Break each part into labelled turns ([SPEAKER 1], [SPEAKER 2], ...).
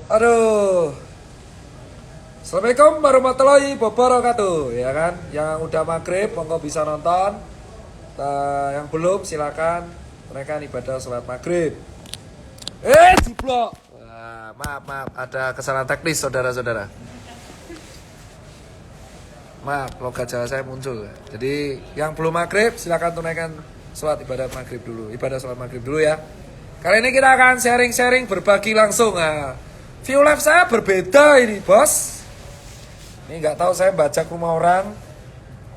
[SPEAKER 1] Aduh. Assalamualaikum warahmatullahi wabarakatuh. Ya kan, yang udah maghrib monggo bisa nonton. Yang belum silakan mereka ibadah sholat maghrib. Jiblok. Maaf, ada kesalahan teknis saudara-saudara. Maaf, logat Jawa saya muncul. Jadi yang belum maghrib silakan tunaikan sholat ibadah maghrib dulu. Ibadah sholat maghrib dulu ya. Kali ini kita akan sharing-sharing berbagi langsung. View live saya berbeda ini bos. Ini nggak tahu saya baca rumah orang.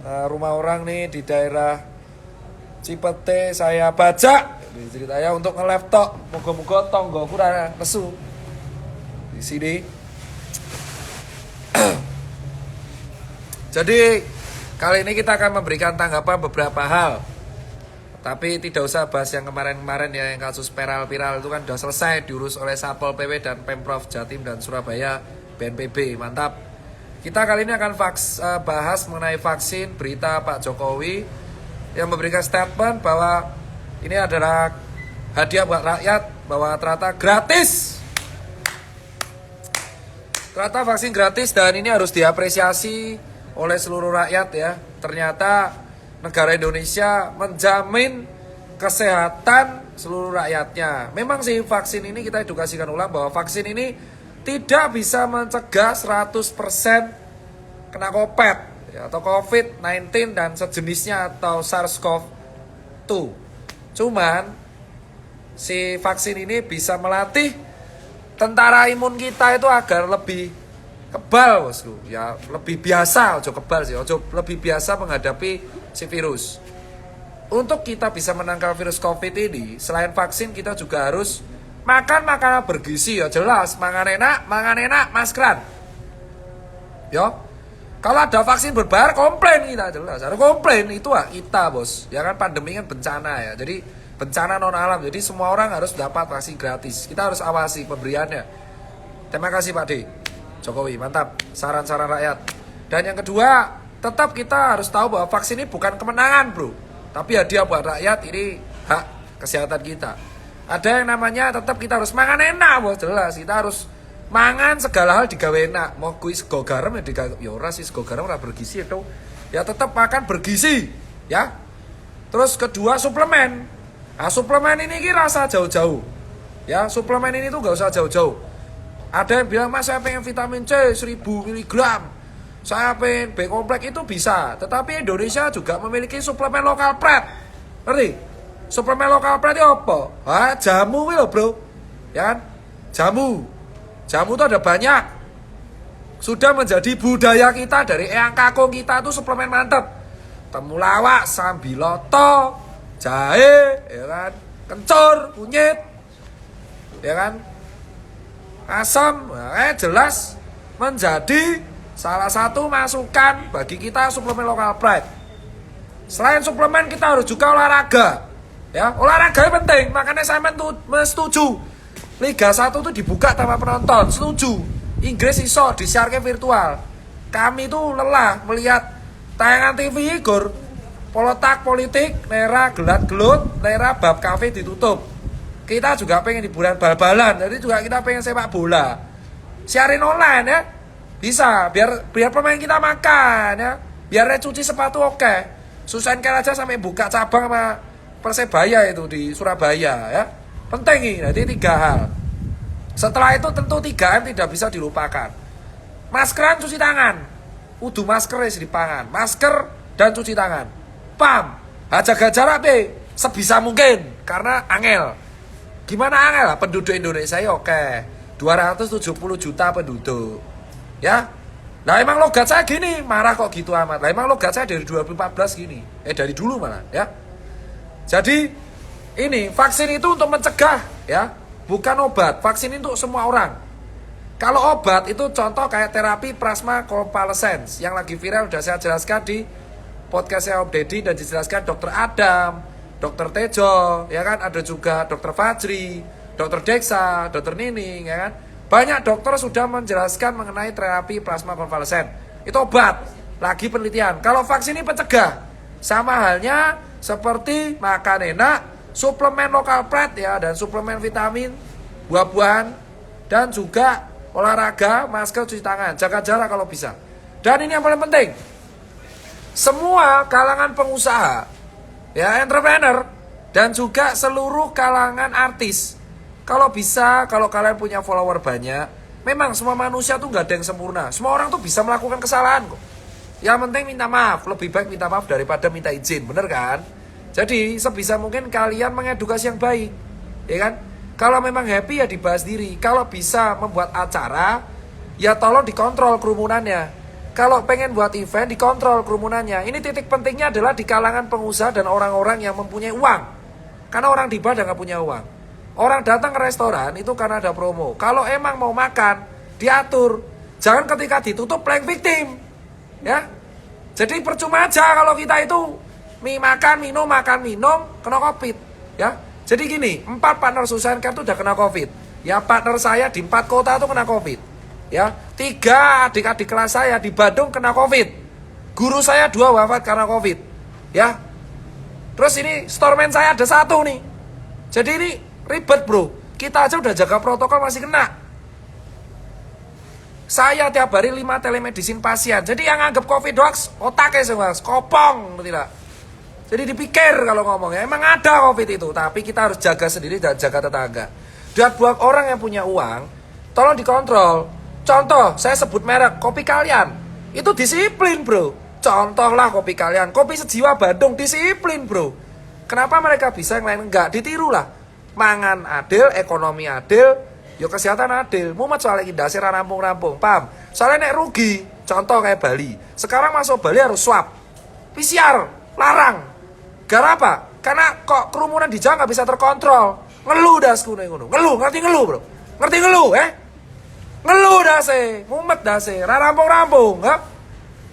[SPEAKER 1] Rumah orang nih di daerah Cipete saya baca. Ini ceritanya untuk nge-laptop. Moga-moga tonggo kurang nesu di sini. Jadi kali ini kita akan memberikan tanggapan beberapa hal. Tapi tidak usah bahas yang kemarin-kemarin ya, yang kasus viral itu kan sudah selesai diurus oleh Satpol PP dan Pemprov Jatim dan Surabaya BNPB. Mantap. Kita kali ini akan bahas mengenai vaksin, berita Pak Jokowi yang memberikan statement bahwa ini adalah hadiah buat rakyat, bahwa ternyata gratis. Ternyata vaksin gratis dan ini harus diapresiasi oleh seluruh rakyat ya. Ternyata negara Indonesia menjamin kesehatan seluruh rakyatnya. Memang sih vaksin ini kita edukasikan ulang bahwa vaksin ini tidak bisa mencegah 100% kena COVID ya, atau COVID-19 dan sejenisnya atau SARS-CoV-2. Cuman si vaksin ini bisa melatih tentara imun kita itu agar lebih kebal bosku ya, lebih biasa, ojo kebal sih, ojo lebih biasa menghadapi si virus. Untuk kita bisa menangkal virus COVID ini, selain vaksin kita juga harus makan makanan bergizi ya, jelas, mangan enak, maskeran. Yo. Kalau ada vaksin berbayar komplain kita, jelas. Harus komplain itu kita, Bos. Ya kan pandemi kan bencana ya. Jadi bencana non alam. Jadi semua orang harus dapat vaksin gratis. Kita harus awasi pemberiannya. Terima kasih Pak D. Jokowi, mantap, saran-saran rakyat. Dan yang kedua, tetap kita harus tahu bahwa vaksin ini bukan kemenangan bro, tapi hadiah buat rakyat, ini hak kesehatan kita. Ada yang namanya tetap kita harus makan enak bos, jelas. Kita harus mangan segala hal digawe enak. Mau kui sego garam ya digawe, ya ora sih sego garam ora bergizi itu. Ya tetap makan bergizi ya. Terus kedua suplemen. Nah suplemen ini rasa jauh-jauh. Ya suplemen ini tuh gak usah jauh-jauh. Ada yang bilang, mas saya pengen vitamin C 1000 mg, saya pengen B kompleks, itu bisa. Tetapi Indonesia juga memiliki suplemen lokal pret. Ngerti? Suplemen lokal pret itu apa? Jamu itu bro. Ya kan? Jamu itu ada banyak. Sudah menjadi budaya kita, dari eyang kakung kita itu suplemen mantep. Temulawak, sambiloto, jahe, ya kan? Kencur, kunyit, ya kan? Asam, jelas menjadi salah satu masukan bagi kita suplemen lokal pride. Selain suplemen kita harus juga olahraga. Ya, olahraga penting, makanya saya setuju. Liga 1 itu dibuka tanpa penonton, setuju. Inggris iso disiarkan virtual. Kami tuh lelah melihat tayangan TV gor polotak politik, nera gelat-gelut, nera bab kafe ditutup. Kita juga pengen hiburan bal-balan, jadi juga kita pengen sepak bola. Siarin online ya, bisa, biar pemain kita makan ya, biar cuci sepatu oke. Susahin kan aja sampai buka cabang sama Persebaya itu di Surabaya ya. Penting ini, jadi 3 hal. Setelah itu tentu 3M tidak bisa dilupakan. Maskeran, cuci tangan. Udu masker di pangan, masker dan cuci tangan. Pam, jaga jarak sebisa mungkin karena angel. Gimana angel lah, penduduk Indonesia ya oke. 270 juta penduduk. Ya. Nah emang logat saya gini, marah kok gitu amat. Nah emang logat saya dari 2014 gini. Dari dulu malah ya. Jadi ini vaksin itu untuk mencegah ya, bukan obat. Vaksin itu untuk semua orang. Kalau obat itu contoh kayak terapi plasma convalescence yang lagi viral, udah saya jelaskan di podcast saya Om Deddy dan dijelaskan Dr. Adam, Dr. Tejo, ya kan, ada juga Dr. Fajri, Dr. Deksa, Dr. Nining, ya kan. Banyak dokter sudah menjelaskan mengenai terapi plasma konvalesen. Itu obat, lagi penelitian. Kalau vaksin ini pencegah, sama halnya seperti makan enak, suplemen lokal pret ya, dan suplemen vitamin, buah-buahan, dan juga olahraga, masker, cuci tangan, jaga jarak kalau bisa. Dan ini yang paling penting, semua kalangan pengusaha, ya entrepreneur, dan juga seluruh kalangan artis, kalau bisa, kalau kalian punya follower banyak, memang semua manusia tuh nggak ada yang sempurna. Semua orang tuh bisa melakukan kesalahan kok. Yang penting minta maaf, lebih baik minta maaf daripada minta izin, bener kan? Jadi sebisa mungkin kalian mengedukasi yang baik, ya kan? Kalau memang happy ya dibahas diri. Kalau bisa membuat acara, ya tolong dikontrol kerumunannya. Kalau pengen buat event, dikontrol kerumunannya. Ini titik pentingnya adalah di kalangan pengusaha dan orang-orang yang mempunyai uang. Karena orang di Ibadah nggak punya uang. Orang datang ke restoran itu karena ada promo. Kalau emang mau makan, diatur. Jangan ketika ditutup playing victim. Ya, jadi percuma aja kalau kita itu makan minum kena COVID. Ya, jadi gini, 4 partner Susan Care itu udah kena COVID. Ya, partner saya di 4 kota itu kena COVID. Ya, 3 adik-adik kelas saya di Bandung kena COVID. Guru saya 2 wafat karena COVID. Ya, terus ini storeman saya ada 1 nih. Jadi ini ribet bro. Kita aja udah jaga protokol masih kena. Saya tiap hari 5 telemedicine pasien. Jadi yang anggap COVID hoax, otaknya semua kopong, tidak. Jadi dipikir kalau ngomong ya, emang ada COVID itu, tapi kita harus jaga sendiri dan jaga tetangga. Dan buat orang yang punya uang, tolong dikontrol. Contoh, saya sebut merek kopi kalian, itu disiplin bro. Contohlah kopi kalian, kopi sejiwa Bandung, disiplin bro. Kenapa mereka bisa, yang lain enggak? Ditirulah. Mangan adil, ekonomi adil, yo kesehatan adil. Mumet soalnya indasir rampung-rampung, paham? Soalnya nek rugi, contoh kayak Bali. Sekarang masuk Bali harus swab, PCR, larang. Gara apa? Karena kok kerumunan di Jawa nggak bisa terkontrol. Ngeluh dasku nih ngono. Ngeluh, ngerti ngeluh bro? Ngerti ngeluh, Ngeluh dase, mumet dase, rampung-rampung, ha?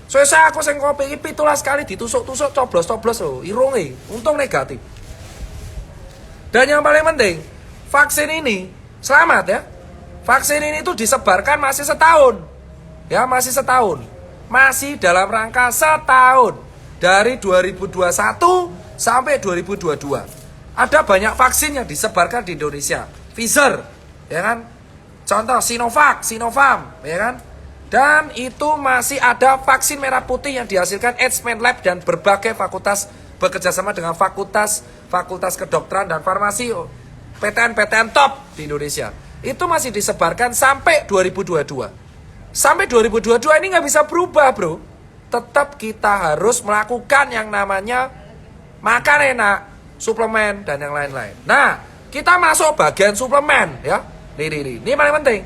[SPEAKER 1] Soalnya aku sing kopi iki 17 kali ditusuk-tusuk, coblos-coblos loh, irunge, untung negatif. Dan yang paling penting, vaksin ini selamat ya. Vaksin ini tuh disebarkan masih setahun. Ya, masih setahun. Masih dalam rangka setahun. Dari 2021 sampai 2022. Ada banyak vaksin yang disebarkan di Indonesia. Pfizer, ya kan? Contoh Sinovac, Sinovac, ya kan? Dan itu masih ada vaksin merah putih yang dihasilkan Eijkman Lab dan berbagai fakultas bekerjasama dengan fakultas kedokteran dan farmasi, PTN-PTN top di Indonesia. Itu masih disebarkan sampai 2022. Sampai 2022 ini nggak bisa berubah bro. Tetap kita harus melakukan yang namanya makan enak, suplemen, dan yang lain-lain. Nah, kita masuk bagian suplemen ya. Ini paling penting.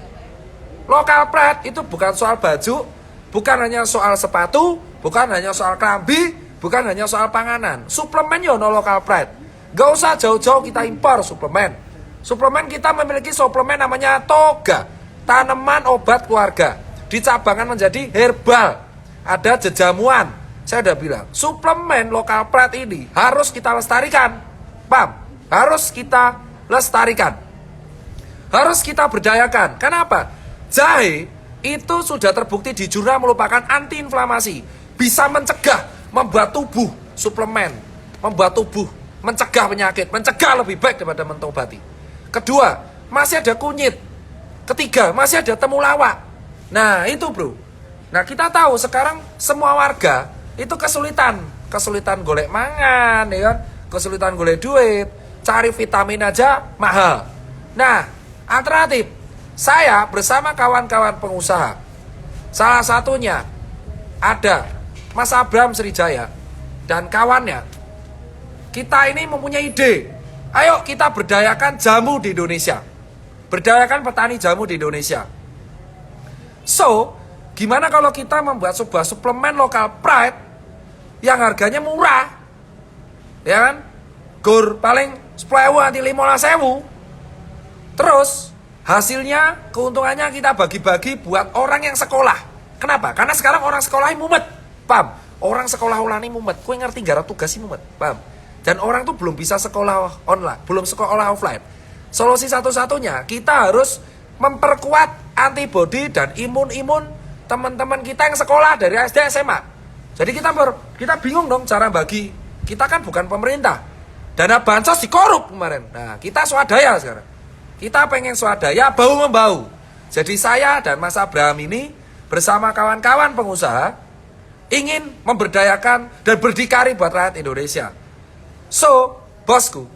[SPEAKER 1] Local pride itu bukan soal baju, bukan hanya soal sepatu, bukan hanya soal kelambi, bukan hanya soal panganan. Suplemen yo no local pride. Gak usah jauh-jauh kita impor suplemen. Suplemen kita memiliki suplemen namanya Toga, tanaman obat keluarga. Dicabangkan menjadi herbal. Ada jejamuan. Saya udah bilang, suplemen local pride ini harus kita lestarikan. Paham? Harus kita lestarikan. Harus kita berdayakan. Kenapa? Jahe itu sudah terbukti di jurnal merupakan antiinflamasi. Bisa mencegah, membuat tubuh suplemen, membuat tubuh mencegah penyakit, mencegah lebih baik daripada mentobati. Kedua, masih ada kunyit. Ketiga, masih ada temulawak. Nah, itu bro. Nah, kita tahu sekarang semua warga itu kesulitan golek mangan, ya kan? Kesulitan golek duit, cari vitamin aja mahal. Nah, alternatif, saya bersama kawan-kawan pengusaha, salah satunya ada Mas Abram Srijaya dan kawannya. Kita ini mempunyai ide. Ayo kita berdayakan jamu di Indonesia. Berdayakan petani jamu di Indonesia. So, gimana kalau kita membuat sebuah suplemen local pride yang harganya murah? Ya kan? Gur paling 10.000 nanti 15.000. Terus hasilnya, keuntungannya kita bagi-bagi buat orang yang sekolah. Kenapa? Karena sekarang orang sekolah mumet. Paham? Orang sekolah ulani mumet. Kue ngerti garap tugas sih mumet. Paham? Dan orang tuh belum bisa sekolah online, belum sekolah offline. Solusi satu-satunya, kita harus memperkuat antibodi dan imun-imun teman-teman kita yang sekolah dari SD SMA. Jadi kita bingung dong cara bagi. Kita kan bukan pemerintah. Dana bansos dikorup kemarin. Nah, kita swadaya sekarang. Kita pengen swadaya, bahu-membahu. Jadi saya dan Mas Abraham ini bersama kawan-kawan pengusaha ingin memberdayakan dan berdikari buat rakyat Indonesia. So, bosku,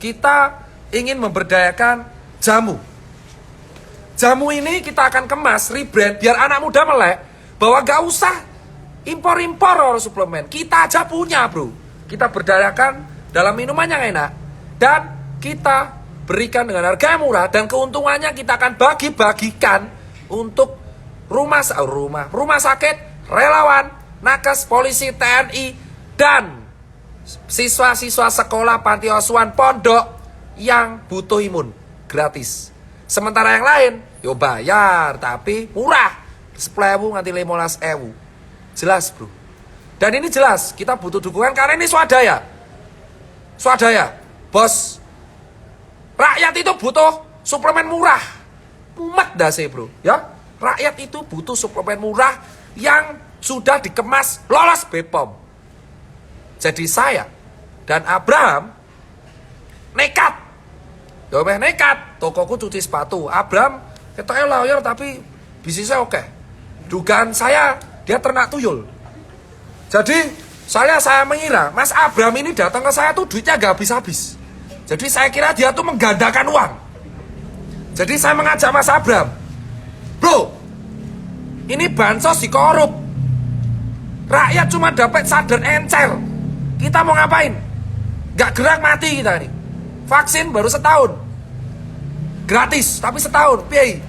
[SPEAKER 1] kita ingin memberdayakan jamu. Jamu ini kita akan kemas, rebrand, biar anak muda melek bahwa gak usah impor-impor suplemen. Kita aja punya, bro. Kita berdayakan dalam minuman yang enak. Dan kita berikan dengan harga yang murah. Dan keuntungannya kita akan bagi-bagikan untuk rumah sakit, relawan, nakes, polisi, TNI, dan siswa-siswa sekolah, panti asuhan, pondok yang butuh imun. Gratis. Sementara yang lain, yo bayar, tapi murah. 10.000 nganti 15.000. Jelas, bro. Dan ini jelas, kita butuh dukungan karena ini swadaya. Swadaya, bos. Rakyat itu butuh suplemen murah. Mumet dah sih, bro. Ya, rakyat itu butuh suplemen murah yang sudah dikemas lolos BPOM. Jadi saya dan Abraham nekat. Nekat. Tokoku cuci sepatu. Abraham ketoknya lawyer tapi bisnisnya oke. Dugaan saya dia ternak tuyul. Jadi saya mengira Mas Abraham ini datang ke saya tuh duitnya gak habis-habis. Jadi saya kira dia tuh menggandakan uang. Jadi saya mengajak Mas Abraham, bro, ini bansos dikorup. Rakyat cuma dapat sadar encer. Kita mau ngapain? Gak gerak mati kita nih. Vaksin baru setahun. Gratis, tapi setahun. Piye?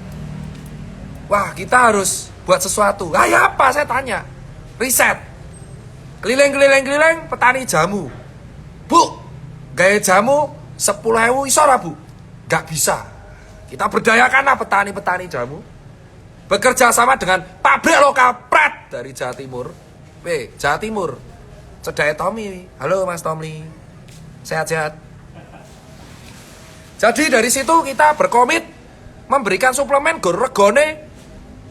[SPEAKER 1] Wah, kita harus buat sesuatu. Ya apa? Saya tanya. Riset. Keliling-keliling petani jamu. Bu, gaya jamu 10.000 iso ra, Bu? Gak bisa. Kita berdayakanlah petani-petani jamu. Bekerja sama dengan pabrik lokal Pret dari Jawa Timur. Jawa Timur. Cedai Tommy. Halo Mas Tommy. Sehat-sehat. Jadi dari situ kita berkomit memberikan suplemen gur regone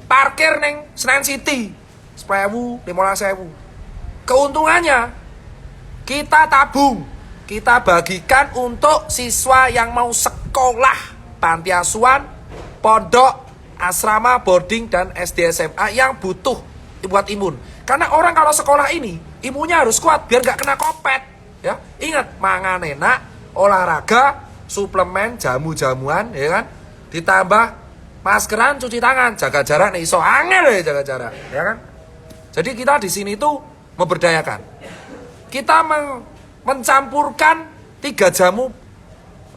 [SPEAKER 1] parkir neng Senen City 10.000, 15.000. Keuntungannya kita tabung, kita bagikan untuk siswa yang mau sekolah panti asuhan, pondok, asrama, boarding, dan SD SMA yang butuh buat imun. Karena orang kalau sekolah ini imunnya harus kuat biar gak kena kopet. Ya, ingat mangan enak, olahraga, suplemen, jamu-jamuan, ya kan? Ditambah maskeran, cuci tangan, jaga jarak nih, iso angel ya jaga jarak, ya kan? Jadi kita di sini tuh memberdayakan. Kita mencampurkan 3 jamu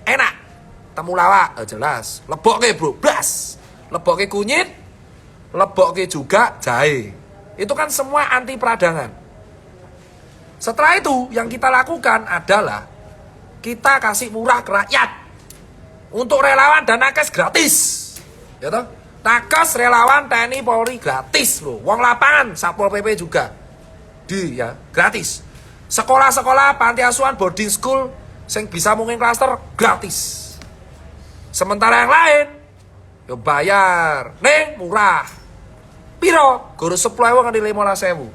[SPEAKER 1] enak. Temulawak, jelas. Lebokke, bro, blas. Lebokke kunyit, lebokke juga jahe. Itu kan semua anti peradangan. Setelah itu yang kita lakukan adalah kita kasih murah ke rakyat. Untuk relawan dan nakes gratis. Ya toh? Nakes, relawan, TNI, Polri gratis loh. Wong lapangan, Satpol PP juga. Gratis. Sekolah-sekolah, panti asuhan, boarding school sing bisa mungkin klaster gratis. Sementara yang lain yo bayar. Ning murah. Piro? Guru 10.000 nganti 15.000.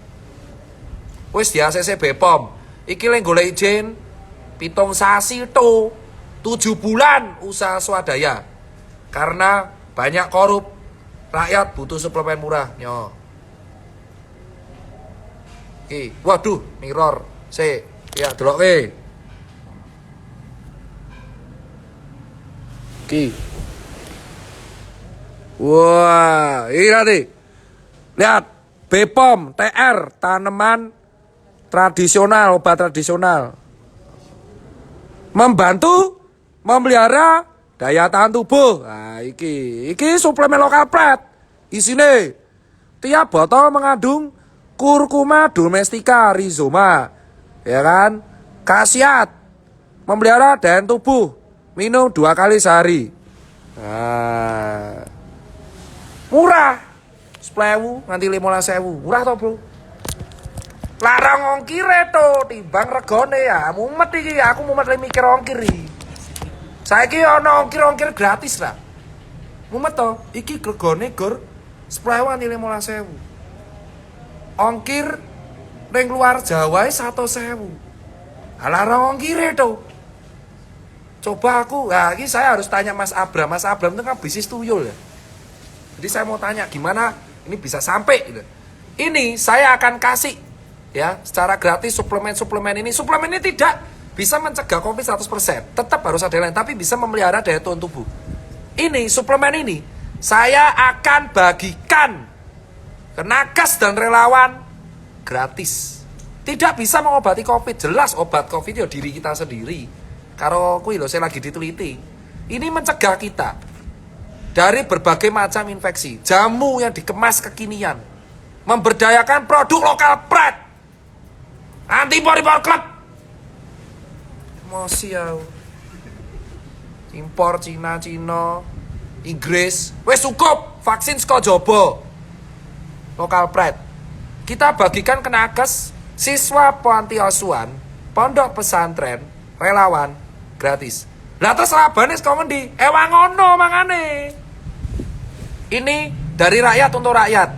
[SPEAKER 1] Wis di ACC BPOM. Iki lek golek izin 7 sasi to 7 bulan usaha swadaya. Karena banyak korup, rakyat butuh suplemen murah. Nyo. Ki, waduh, mirror. Ya delokke. Ki. Wah, ini nanti. Lihat, BPOM, TR, tanaman tradisional, obat tradisional. Membantu memelihara daya tahan tubuh. Nah, iki suplemen lokal Pret. Isine tiap botol mengandung kurkuma domestika rhizoma. Ya kan? Khasiat memelihara daya tubuh. Minum 2 kali sehari. Nah, murah. 10.000 nganti 15.000. Murah toh, bro? Larang ongkir to timbang regone ya. Mumet iki, aku mumet le mikir ongkir iki. Saiki ana ongkir gratis lah. Mumet to, iki regone gur 10.000 nganti 15.000. Ongkir ning luar Jawa 100.000. Larang ongkir to. Coba aku, iki saya harus tanya Mas Abram. Mas Abram itu kan bisnis tuyul ya. Jadi saya mau tanya gimana ini bisa sampai gitu. Ini saya akan kasih ya secara gratis suplemen ini. Suplemen ini tidak bisa mencegah COVID 100%. Tetap harus ada yang lain, tapi bisa memelihara daya tahan tubuh. Ini suplemen ini saya akan bagikan ke nakes dan relawan gratis. Tidak bisa mengobati COVID. Jelas obat COVID ya diri kita sendiri. Karo kuwi lho saya lagi diteliti. Ini mencegah kita dari berbagai macam infeksi. Jamu yang dikemas kekinian. Memberdayakan produk lokal pride. Anti Polipor Club. Emosi ya. Impor Cina, Inggris. Wes cukup, vaksin saka jaba. Lokal pride. Kita bagikan ke nakes, siswa panti asuhan, pondok pesantren, relawan gratis. Lah terus labane saka ngendi? Ewang ngono mangane. Ini dari rakyat untuk rakyat.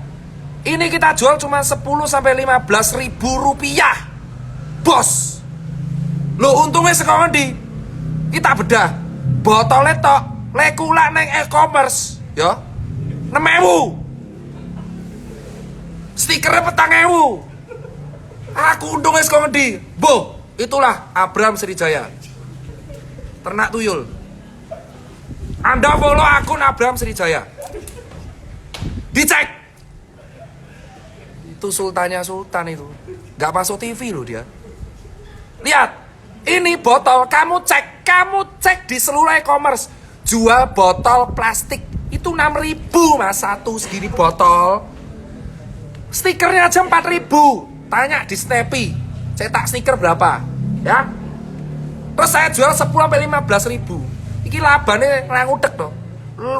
[SPEAKER 1] Ini kita jual cuma 10 sampai 15 ribu rupiah. Bos. Lo untungnya saka ngendi? Kita bedah. Botolnya tok lekula neng e-commerce, ya. 6.000. Stikernya 4.000. Aku untungnya saka ngendi? Boh, itulah Abraham Srijaya. Ternak tuyul. Anda follow akun Abraham Srijaya. Dicek. Itu sultannya sultan itu. Gak masuk TV loh dia. Lihat. Ini botol. Kamu cek di seluruh e-commerce. Jual botol plastik. Itu 6.000 mas. Satu segini botol. Stikernya aja 4.000. Tanya di Snappy. Cetak stiker berapa. Ya. Terus saya jual 10 sampai 15 ribu. Iki labane ngudek toh.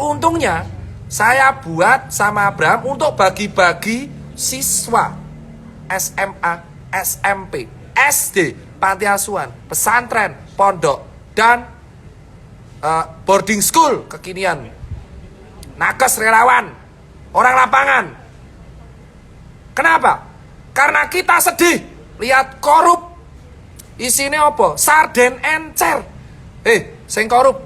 [SPEAKER 1] Untungnya saya buat sama Abraham untuk bagi-bagi siswa SMA, SMP, SD, panti asuhan, pesantren, pondok, dan boarding school kekinian. Nakes relawan, orang lapangan. Kenapa? Karena kita sedih lihat korup. Isinya apa? Sarden encer. Sing korup.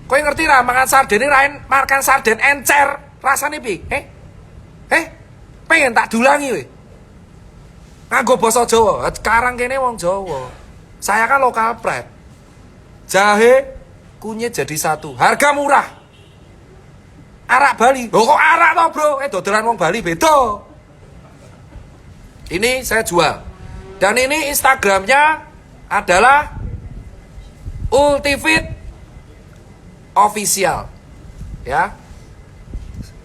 [SPEAKER 1] Kowe ngerti ra mangan sarden ini makan sarden encer rasane piye? Pengen tak dulangi we. Nganggo basa Jawa. Sekarang kene wong Jawa. Saya kan lokal pride. Jahe kunyit jadi satu. Harga murah. Arak Bali. Loh kok arak toh, Bro? Dodolan wong Bali beda. Ini saya jual. Dan ini Instagramnya adalah Ultivit Official. Ya.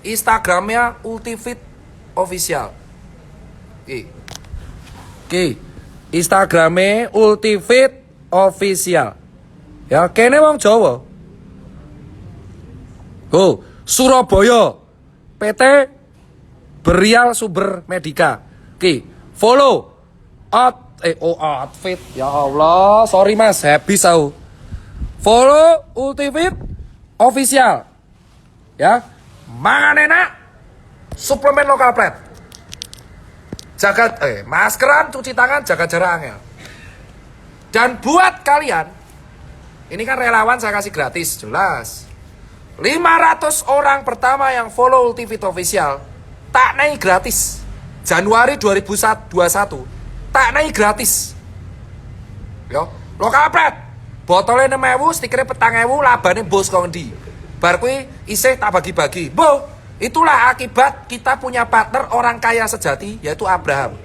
[SPEAKER 1] Instagramnya Ultivit Official. Oke. Instagramnya Ultivit Official. Ya, kene wong Jawa. Surabaya. PT Berial Sumber Medika. Oke, follow outfit. Ya Allah, sorry Mas, habis aku. Follow Ultivit Official. Ya. Mangan enak. Suplemen lokal pride. Jaga maskeran, cuci tangan, jaga jarak angel. Dan buat kalian, ini kan relawan saya kasih gratis, jelas. 500 orang pertama yang follow Ultivit Official tak naik gratis. Januari 2021 tak naik gratis. Yo, lokal pride. Botolnya 6.000, stikernya 4.000, labane bos kok ngendi. Bar kuwi isih tak bagi-bagi. Boh, itulah akibat kita punya partner orang kaya sejati, yaitu Abraham.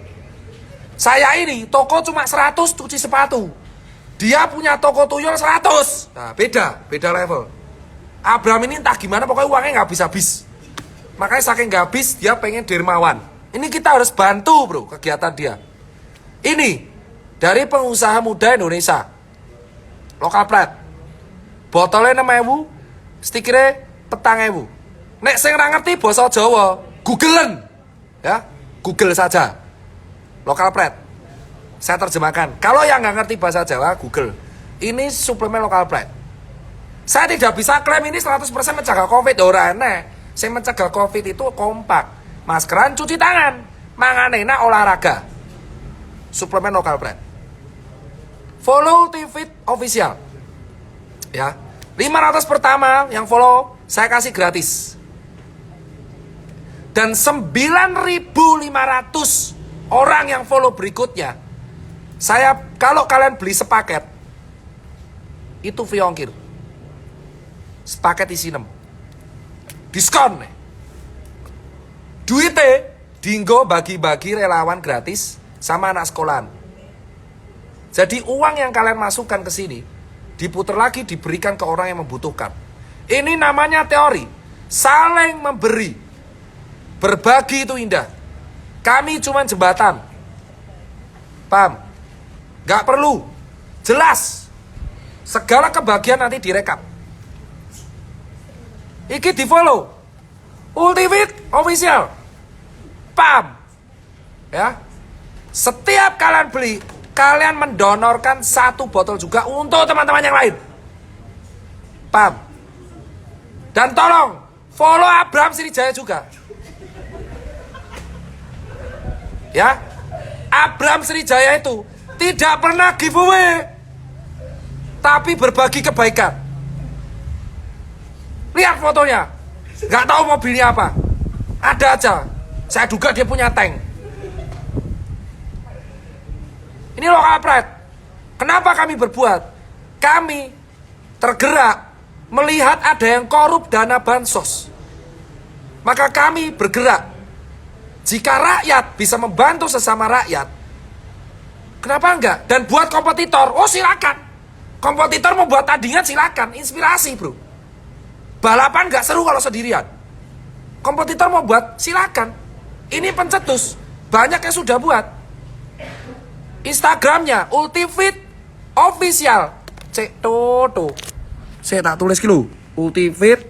[SPEAKER 1] Saya ini toko cuma 100 cuci sepatu. Dia punya toko tuyul 100. Nah, beda level. Abraham ini entah gimana pokoknya uangnya nggak habis-habis. Makanya saking nggak habis dia pengen dermawan. Ini kita harus bantu bro kegiatan dia. Ini dari pengusaha muda Indonesia. Lokal pride. Botolnya 6.000, stikernya 4.000. Nek sing ora ngerti basa Jawa, googlen. Ya, Google saja. Lokal pride. Saya terjemahkan. Kalau yang nggak ngerti bahasa Jawa, Google. Ini suplemen lokal pride. Saya tidak bisa klaim ini 100% mencegah COVID. Ora enak. Saya mencegah COVID itu kompak. Maskeran, cuci tangan. Mangan enak, olahraga. Suplemen lokal pride. Follow Ultivit Official. Ya. 500 pertama yang follow, saya kasih gratis. Dan 9.500 orang yang follow berikutnya. Kalau kalian beli sepaket, itu free ongkir. Sepaket isi 6. Diskon nih. Duitnya dinggo bagi-bagi relawan gratis sama anak sekolahan. Jadi uang yang kalian masukkan ke sini diputar lagi, diberikan ke orang yang membutuhkan. Ini namanya teori saling memberi. Berbagi itu indah. Kami cuma jembatan. Paham? Gak perlu. Jelas. Segala kebahagiaan nanti direkap. Iki di follow Ultimate Official. Paham? Ya. Setiap kalian beli, kalian mendonorkan 1 botol juga untuk teman-teman yang lain. Paham? Dan tolong follow Abraham Sriwijaya juga. Ya. Abraham Sriwijaya itu tidak pernah giveaway, tapi berbagi kebaikan. Lihat fotonya. Gak tahu mobilnya apa. Ada aja. Saya duga dia punya tank. Ini lokal pride. Kenapa kami berbuat? Kami tergerak melihat ada yang korup dana bansos. Maka kami bergerak. Jika rakyat bisa membantu sesama rakyat, kenapa enggak? Dan buat kompetitor, oh silakan. Kompetitor mau buat tandingan silakan, inspirasi bro. Balapan enggak seru kalau sendirian. Kompetitor mau buat silakan. Ini pencetus, banyak yang sudah buat. Instagramnya Ultimate Official. Cek tuh. Saya tak tulis dulu. Ultimate.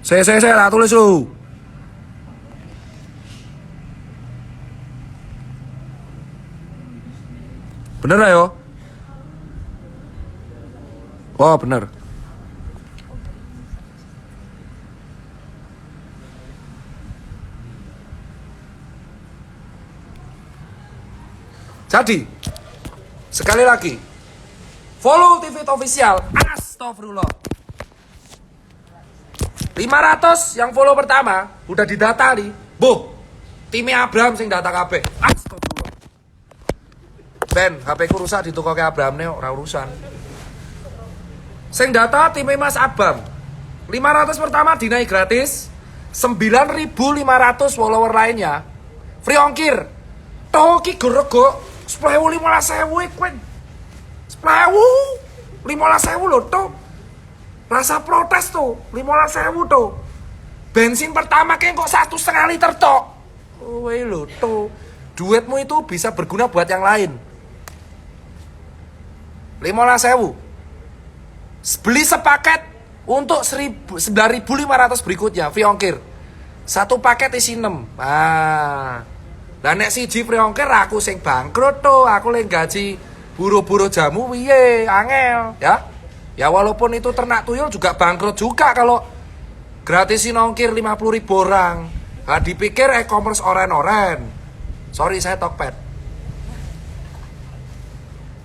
[SPEAKER 1] Saya tak tulis dulu. Bener lah yo. Oh bener. Jadi sekali lagi follow TV Official. Astagfirullah. 500 yang follow pertama udah didata nih. Boh, timnya Abraham sing data kabeh. Astagfirullah. Ben, HP ku rusak ditukoke Abraham nih ora urusan. Sing data timnya Mas Abam. 500 pertama dinaik gratis. 9.500 follower lainnya free ongkir. Toh ki gorego 10.000 15.000 kuen. 10.000 15.000 lho toh. Rasa protes tuh 15.000 tuh. Bensin pertama kayak kok 1,5 liter tok. Woi lho tuh. Duitmu itu bisa berguna buat yang lain. 15.000. Beli sepaket untuk 9.500 berikutnya free ongkir. 1 paket isi 6. Lah nek siji free ongkir aku sing bangkrut to, aku lek gaji buru-buru jamu piye, angel, ya. Ya walaupun itu ternak tuyul juga bangkrut juga kalau gratisin ongkir 50.000 orang. Nah, dipikir e-commerce oren-oren. Sorry saya Tokped.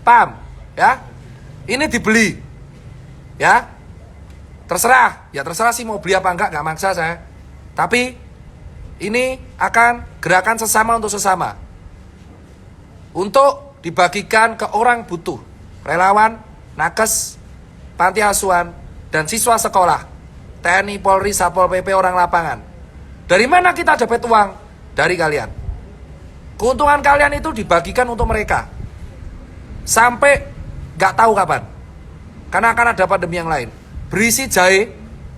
[SPEAKER 1] Paham, ya? Ini dibeli. Ya. Terserah, ya terserah sih mau beli apa enggak maksa saya. Tapi ini akan gerakan sesama untuk sesama. Untuk dibagikan ke orang butuh. Relawan, nakes, panti asuhan, dan siswa sekolah. TNI, Polri, Satpol PP, orang lapangan. Dari mana kita dapat uang? Dari kalian. Keuntungan kalian itu dibagikan untuk mereka. Sampai gak tahu kapan. Karena akan ada pandemi yang lain. Berisi jahe,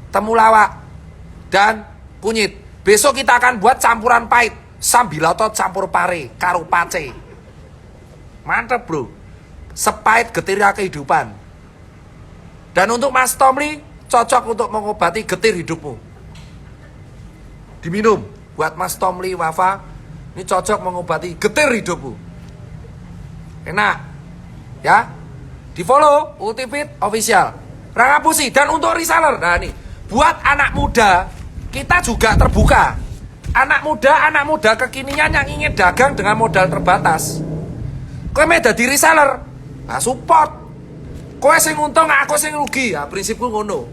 [SPEAKER 1] temulawak, dan kunyit. Besok kita akan buat campuran pahit, sambiloto campur pare, karo pace. Mantap bro. Sepahit getirnya kehidupan. Dan untuk Mas Tomli, cocok untuk mengobati getir hidupmu. Diminum. Buat Mas Tomli Wafa, ini cocok mengobati getir hidupmu. Enak. Ya. Di follow Ultimate Official. Rangapusi. Dan untuk reseller, nah nih, buat anak muda, kita juga terbuka. Anak muda kekinian yang ingin dagang dengan modal terbatas. Kowe me dadi reseller, nah support. Kowe sing untung, aku sing rugi. Ya prinsipku ngono.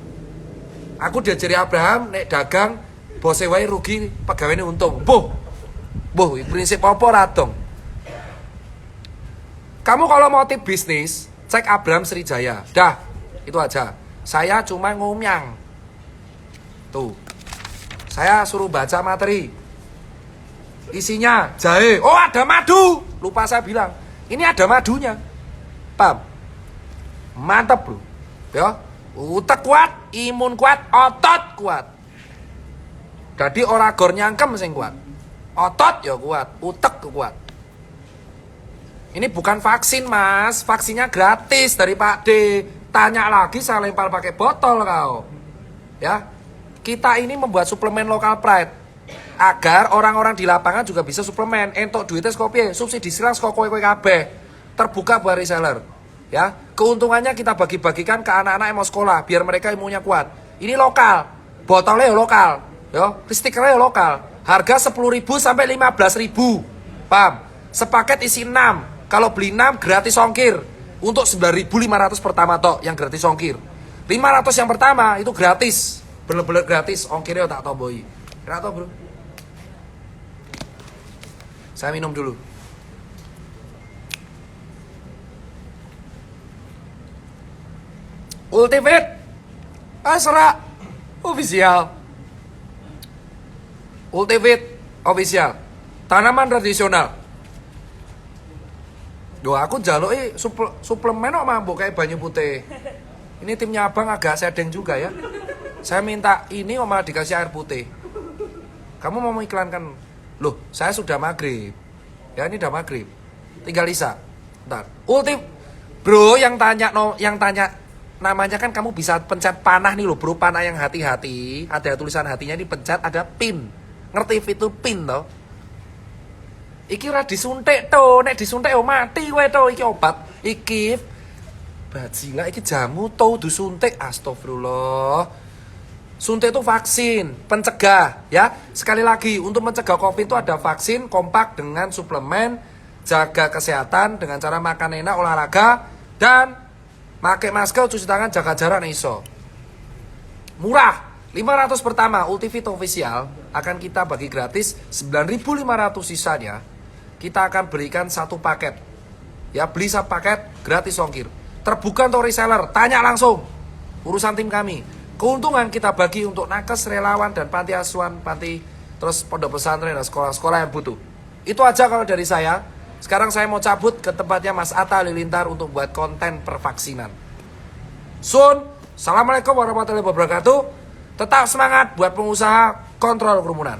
[SPEAKER 1] Aku diajari Abraham nek dagang Bose wae rugi, pegawainya untung. Boh, prinsip apa radong? Kamu kalau mau tip bisnis, cek Abraham Srijaya. Dah, itu aja. Saya cuma ngomyang. Tuh. Saya suruh baca materi. Isinya jahe. Oh, ada madu. Lupa saya bilang. Ini ada madunya. Paham? Mantap, bro. Ya. Utek kuat, imun kuat, otot kuat. Jadi ora gor nyangkem sing kuat. Otot ya kuat, utek kuat. Ini bukan vaksin, Mas. Vaksinnya gratis dari Pak D. Tanya lagi, saya lempar pakai botol kau. Ya. Kita ini membuat suplemen local pride agar orang-orang di lapangan juga bisa suplemen. Entok duitnya skopi, subsidi silang skok kowe kabeh. Terbuka buat reseller. Ya. Keuntungannya kita bagi-bagikan ke anak-anak yang mau sekolah biar mereka imunnya kuat. Ini lokal. Botolnya ya lokal. Ya, stikernya lokal. Harga 10.000 sampai 15.000. Paham? Sepaket isi 6. Kalau beli 6 gratis ongkir. Untuk 9.500 pertama tok yang gratis ongkir. 500 yang pertama itu gratis. Bener-bener gratis ongkirnya tak tomboi. Kira tau, bro? Saya minum dulu. Ultimate Asra official. Ultimate official. Tanaman tradisional. Doa aku jaluk suplemen kok mampu kayak banyu putih. Ini timnya abang agak sedeng juga ya. Saya minta ini kok malah dikasih air putih. Kamu mau iklankan? Loh, saya sudah maghrib. Ya ini udah maghrib. Tinggal Lisa. Bentar. Bro yang tanya namanya kan kamu bisa pencet panah nih loh, bro. Panah yang hati-hati. Ada tulisan hatinya, dipencet ada pin. Ngerti fitur pin toh? Iki ora disuntik to, nek disuntik yo mati kowe to, iki obat. Iki bajingan, iki jamu to disuntik. Astagfirullah. Suntik itu vaksin, pencegah ya. Sekali lagi, untuk mencegah Covid itu ada vaksin, kompak dengan suplemen, jaga kesehatan dengan cara makan enak, olahraga, dan pakai masker, cuci tangan, jaga jarak nih iso. Murah. 500 pertama Ultivit official akan kita bagi gratis. 9.500 sisanya kita akan berikan satu paket. Ya, beli satu paket gratis ongkir. Terbuka untuk reseller, tanya langsung. Urusan tim kami. Keuntungan kita bagi untuk nakes, relawan dan panti asuhan, terus pondok pesantren dan sekolah-sekolah yang butuh. Itu aja kalau dari saya. Sekarang saya mau cabut ke tempatnya Mas Atta Halilintar untuk buat konten pervaksinan. Soon. Assalamualaikum warahmatullahi wabarakatuh. Tetap semangat buat pengusaha, kontrol kerumunan.